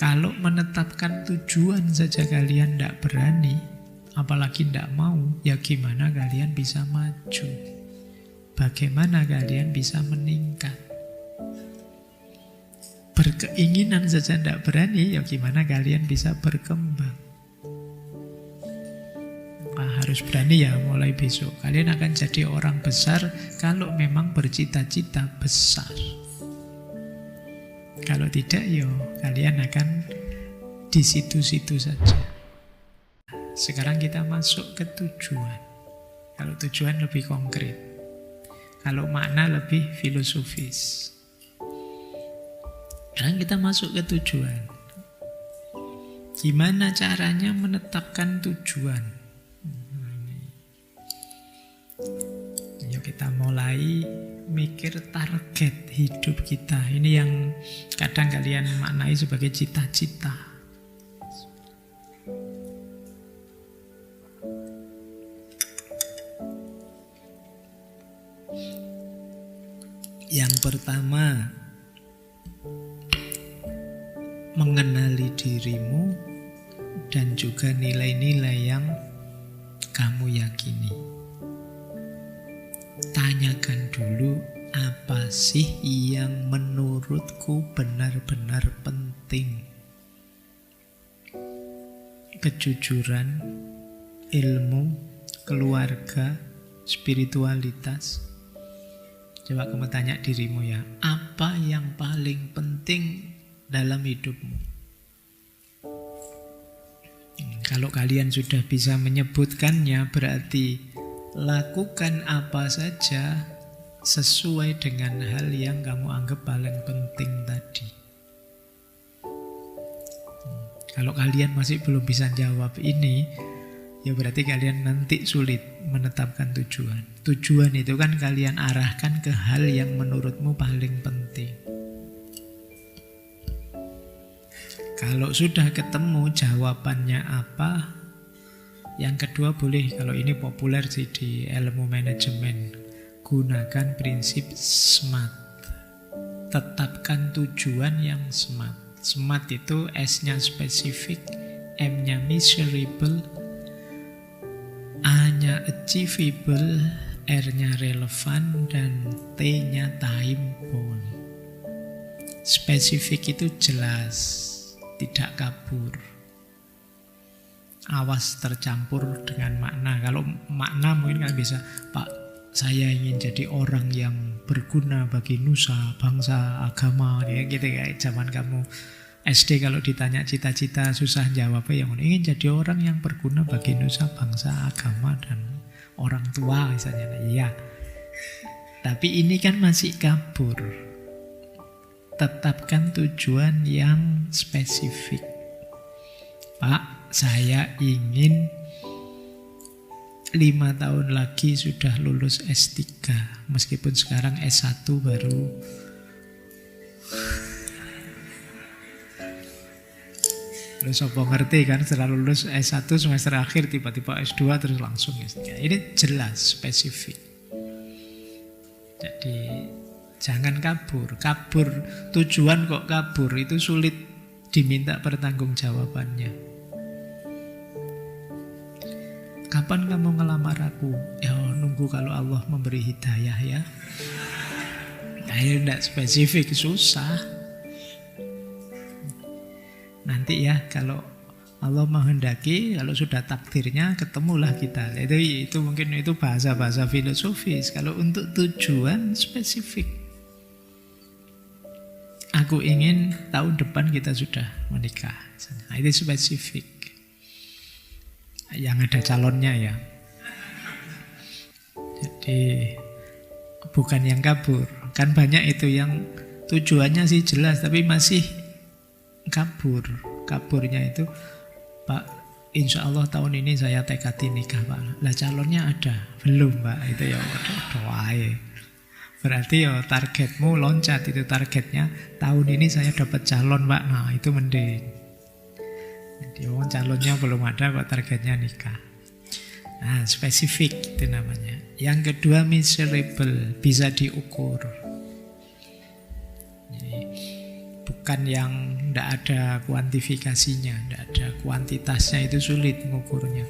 Kalau menetapkan tujuan saja kalian tidak berani, apalagi tidak mau, ya gimana kalian bisa maju? Bagaimana kalian bisa meningkat? Berkeinginan saja tidak berani, ya gimana kalian bisa berkembang? Harus berani ya mulai besok. Kalian akan jadi orang besar kalau memang bercita-cita besar. Kalau tidak, ya kalian akan di situ-situ saja. Sekarang kita masuk ke tujuan. Kalau tujuan lebih konkret. Kalau makna lebih filosofis. Sekarang kita masuk ke tujuan. Gimana caranya menetapkan tujuan? Yuk kita mulai mikir target hidup kita. Ini yang kadang kalian maknai sebagai cita-cita. Yang pertama, mengenali dirimu dan juga nilai-nilai yang kamu yakini. Tanyakan dulu, apa sih yang menurutku benar-benar penting? Kejujuran, ilmu, keluarga, spiritualitas. Coba kamu tanya dirimu ya, apa yang paling penting dalam hidupmu? Kalau kalian sudah bisa menyebutkannya, berarti lakukan apa saja sesuai dengan hal yang kamu anggap paling penting tadi. Kalau kalian masih belum bisa jawab ini, ya berarti kalian nanti sulit menetapkan tujuan. Tujuan itu kan kalian arahkan ke hal yang menurutmu paling penting. Kalau sudah ketemu jawabannya apa, yang kedua boleh, kalau ini populer sih di ilmu manajemen, gunakan prinsip SMART. Tetapkan tujuan yang SMART. SMART itu S-nya spesifik, M-nya measurable, A-nya achievable, R-nya relevan, dan T-nya time bound. Spesifik itu jelas, tidak kabur. Awas tercampur dengan makna. Kalau makna mungkin kan bisa, Pak, saya ingin jadi orang yang berguna bagi nusa, bangsa, agama, gitu kayak zaman kamu SD kalau ditanya cita-cita susah jawabnya, yang ingin jadi orang yang berguna bagi nusa, bangsa, agama, dan orang tua misalnya. Iya. Tapi ini kan masih kabur. Tetapkan tujuan yang spesifik. Pak, saya ingin 5 tahun lagi sudah lulus S3. Meskipun sekarang S1 baru. Lu sopo ngerti kan, setelah lulus S1 semester akhir tiba-tiba S2 terus langsung S3. Ini jelas, spesifik. Jadi jangan kabur. Kabur tujuan kok kabur, itu sulit diminta pertanggungjawabannya. Kapan kamu ngelamar aku? Ya nunggu kalau Allah memberi hidayah ya. Ayo tidak spesifik, susah. Nanti ya kalau Allah menghendaki, kalau sudah takdirnya ketemulah kita. Itu mungkin itu bahasa-bahasa filosofis. Kalau untuk tujuan spesifik, aku ingin tahun depan kita sudah menikah. Nah, itu spesifik. Yang ada calonnya ya. Jadi bukan yang kabur. Kan banyak itu yang tujuannya sih jelas tapi masih kabur. Kaburnya itu, Pak, insya Allah tahun ini saya tekadi nikah, Pak. Lah calonnya ada? Belum, Pak. Itu ya doae. Berarti ya targetmu loncat, itu targetnya tahun ini saya dapat calon, Pak. Nah itu mending. Jadi calonnya belum ada kok targetnya nikah. Nah spesifik itu namanya. Yang kedua measurable, bisa diukur. Jadi, bukan yang tidak ada kuantifikasinya, tidak ada kuantitasnya, itu sulit ngukurnya.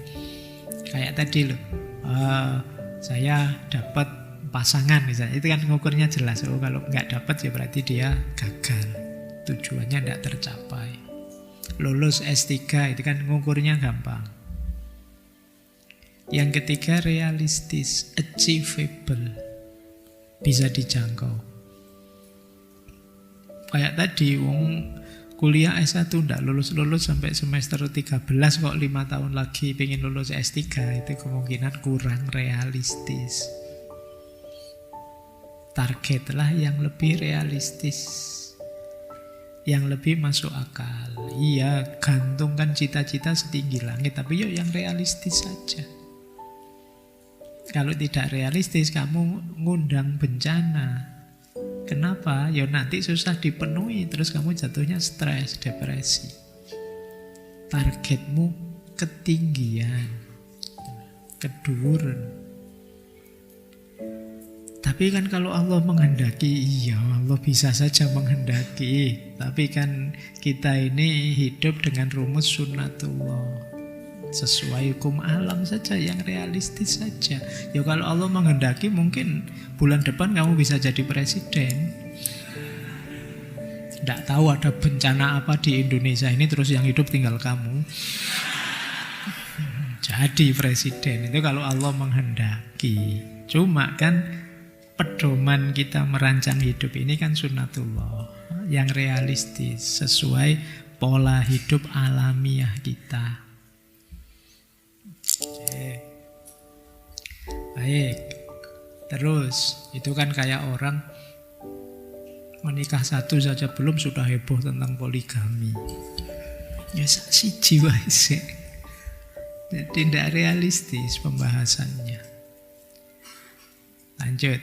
Kayak tadi loh, saya dapat pasangan misalnya, itu kan ngukurnya jelas. Oh, kalau nggak dapat ya berarti dia gagal, tujuannya tidak tercapai. Lulus S3 itu kan ngukurnya gampang. Yang ketiga realistis, achievable, bisa dijangkau. Kayak tadi, wong kuliah S1 ndak lulus-lulus sampai semester 13 kok 5 tahun lagi pengen lulus S3, itu kemungkinan kurang realistis. Targetlah yang lebih realistis, yang lebih masuk akal. Iya, gantungkan cita-cita setinggi langit, tapi yuk yang realistis saja. Kalau tidak realistis, kamu ngundang bencana. Kenapa? Ya nanti susah dipenuhi, terus kamu jatuhnya stres, depresi. Targetmu ketinggian, keduren. Tapi kan kalau Allah menghendaki, iya Allah bisa saja menghendaki. Tapi kan kita ini hidup dengan rumus sunnatullah, sesuai hukum alam saja, yang realistis saja. Ya kalau Allah menghendaki, mungkin bulan depan kamu bisa jadi presiden. Tidak tahu ada bencana apa di Indonesia ini, terus yang hidup tinggal kamu. Jadi presiden itu kalau Allah menghendaki. Cuma kan pedoman kita merancang hidup ini kan sunnatullah, yang realistis, sesuai pola hidup alamiah kita. Baik. Terus itu kan kayak orang menikah satu saja belum sudah heboh tentang poligami. Ya siji wae sik. Jadi tidak realistis pembahasannya. Lanjut.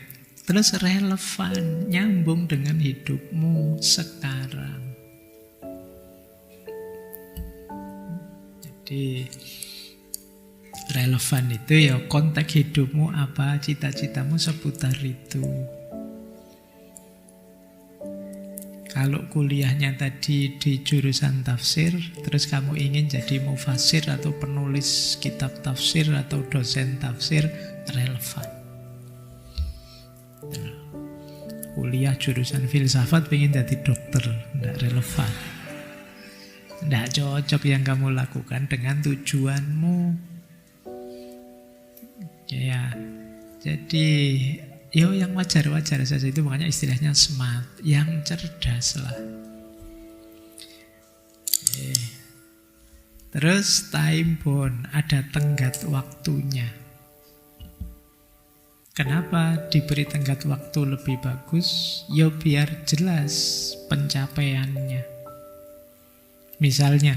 Terus relevan, nyambung dengan hidupmu sekarang. Jadi relevan itu ya konteks hidupmu apa, cita-citamu seputar itu. Kalau kuliahnya tadi di jurusan tafsir, terus kamu ingin jadi mufasir atau penulis kitab tafsir atau dosen tafsir, relevan. Kuliah jurusan filsafat pengen jadi dokter, tidak relevan. Tidak cocok yang kamu lakukan dengan tujuanmu. Ya, jadi yang wajar-wajar saja, itu makanya istilahnya smart, yang cerdas lah. Terus time bound, ada tenggat waktunya. Kenapa diberi tenggat waktu lebih bagus? Ya biar jelas pencapaiannya. Misalnya,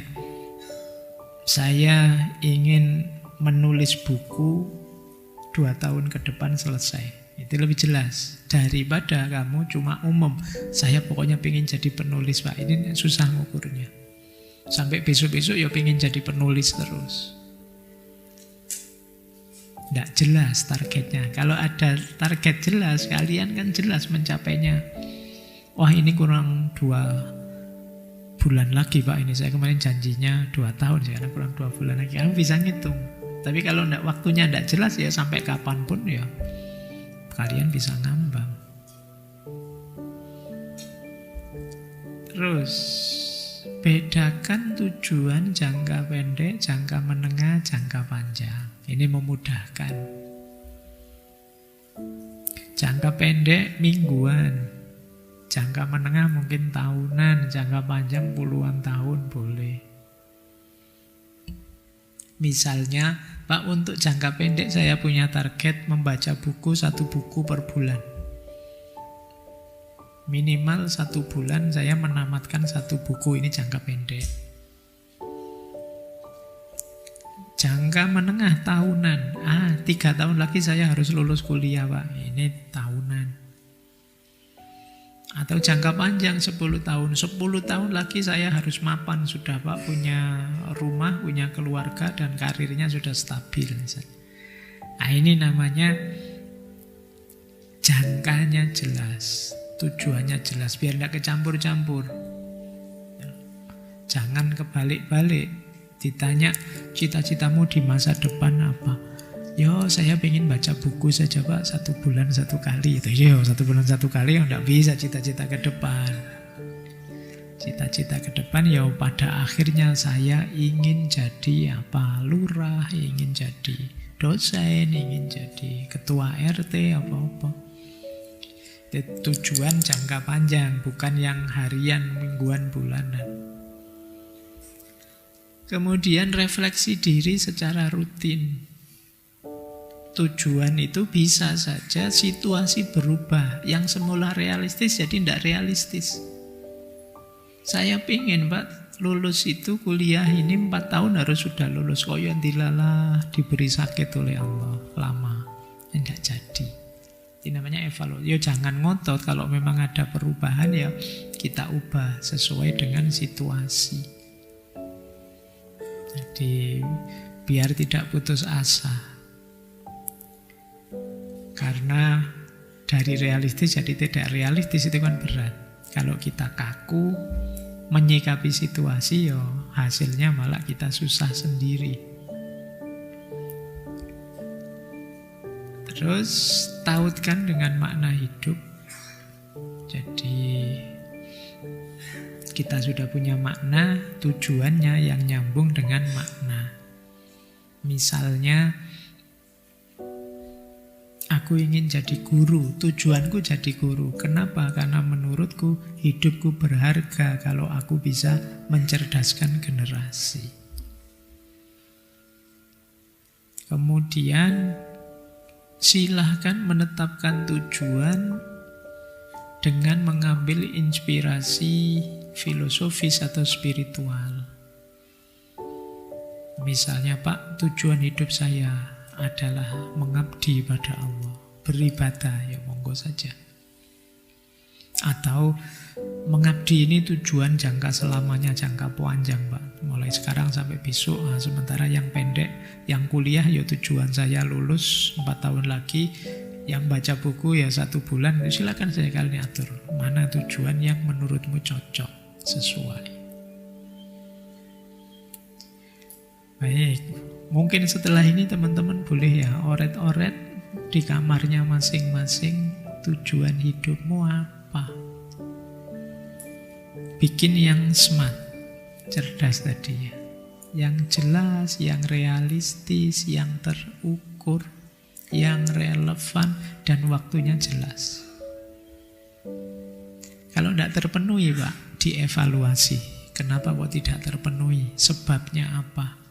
saya ingin menulis buku 2 tahun ke depan selesai. Itu lebih jelas daripada kamu cuma umum. Saya pokoknya pengen jadi penulis, Pak. Ini susah ngukurnya. Sampai besok-besok ya pengen jadi penulis terus. Tidak jelas targetnya. Kalau ada target jelas, kalian kan jelas mencapainya. Wah, ini kurang 2 bulan lagi, Pak. Ini saya kemarin janjinya 2 tahun, sekarang kurang 2 bulan lagi. Kamu bisa ngitung. Tapi kalau waktunya tidak jelas, ya sampai kapanpun ya kalian bisa ngambang. Terus bedakan tujuan jangka pendek, jangka menengah, jangka panjang. Ini memudahkan. Jangka pendek mingguan, jangka menengah mungkin tahunan, jangka panjang puluhan tahun boleh. Misalnya, Pak, untuk jangka pendek saya punya target membaca buku 1 buku per bulan. Minimal 1 bulan saya menamatkan 1 buku, ini jangka pendek. Jangka menengah tahunan. 3 tahun lagi saya harus lulus kuliah, Pak. Ini tahunan. Atau jangka panjang 10 tahun. 10 tahun lagi saya harus mapan sudah, Pak. Punya rumah, punya keluarga, dan karirnya sudah stabil. Ini namanya jangkanya jelas, tujuannya jelas, biar tidak kecampur-campur. Jangan kebalik-balik. Ditanya cita-citamu di masa depan apa? Yo, saya pengen baca buku saja Pak, 1 bulan 1 kali. Itu yo, 1 bulan 1 kali yang tidak bisa cita-cita ke depan. Cita-cita ke depan ya pada akhirnya saya ingin jadi apa? Lurah, ingin jadi dosen, ingin jadi ketua RT, apa-apa. Tujuan jangka panjang, bukan yang harian, mingguan, bulanan. Kemudian refleksi diri secara rutin. Tujuan itu bisa saja situasi berubah. Yang semula realistis jadi tidak realistis. Saya pengen Pak lulus itu kuliah ini 4 tahun harus sudah lulus. Kok yang dilalah diberi sakit oleh Allah lama. Tidak jadi. Ini namanya evaluasi. Ya jangan ngotot, kalau memang ada perubahan ya kita ubah sesuai dengan situasi. Jadi biar tidak putus asa. Karena dari realistis jadi tidak realistis itu kan berat. Kalau kita kaku menyikapi situasi, ya hasilnya malah kita susah sendiri. Terus tautkan dengan makna hidup. Jadi kita sudah punya makna, tujuannya yang nyambung dengan makna. Misalnya aku ingin jadi guru, tujuanku jadi guru. Kenapa? Karena menurutku hidupku berharga kalau aku bisa mencerdaskan generasi. Kemudian silahkan menetapkan tujuan dengan mengambil inspirasi filosofis atau spiritual. Misalnya Pak, tujuan hidup saya adalah mengabdi pada Allah, beribadah, ya monggo saja. Atau mengabdi ini tujuan jangka selamanya, jangka panjang Pak, mulai sekarang sampai besok. Sementara yang pendek, yang kuliah ya tujuan saya lulus 4 tahun lagi, yang baca buku ya 1 bulan. Silakan saya kalian atur mana tujuan yang menurutmu cocok, sesuai. Baik, mungkin setelah ini teman-teman boleh ya oret-oret di kamarnya masing-masing, tujuan hidupmu apa. Bikin yang smart, cerdas tadi ya. Yang jelas, yang realistis, yang terukur, yang relevan, dan waktunya jelas. Kalau tidak terpenuhi Pak, dievaluasi. Kenapa kok tidak terpenuhi? Sebabnya apa?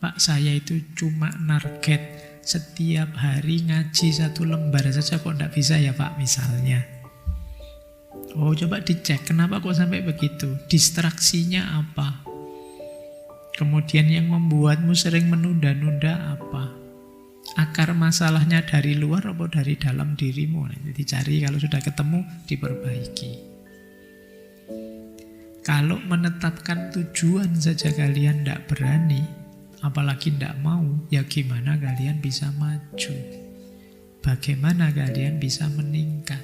Pak, saya itu cuma target setiap hari ngaji 1 lembar saja, kok tidak bisa ya Pak, misalnya. Oh, coba dicek, kenapa kok sampai begitu? Distraksinya apa? Kemudian yang membuatmu sering menunda-nunda apa? Akar masalahnya dari luar atau dari dalam dirimu? Jadi cari, kalau sudah ketemu, diperbaiki. Kalau menetapkan tujuan saja kalian tidak berani, apalagi tidak mau, ya gimana kalian bisa maju? Bagaimana kalian bisa meningkat?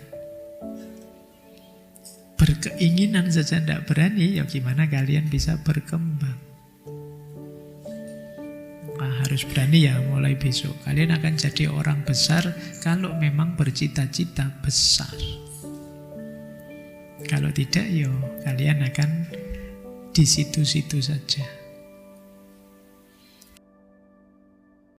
Berkeinginan saja tidak berani, ya gimana kalian bisa berkembang? Harus berani ya mulai besok. Kalian akan jadi orang besar kalau memang bercita-cita besar. Kalau tidak, ya kalian akan di situ-situ saja.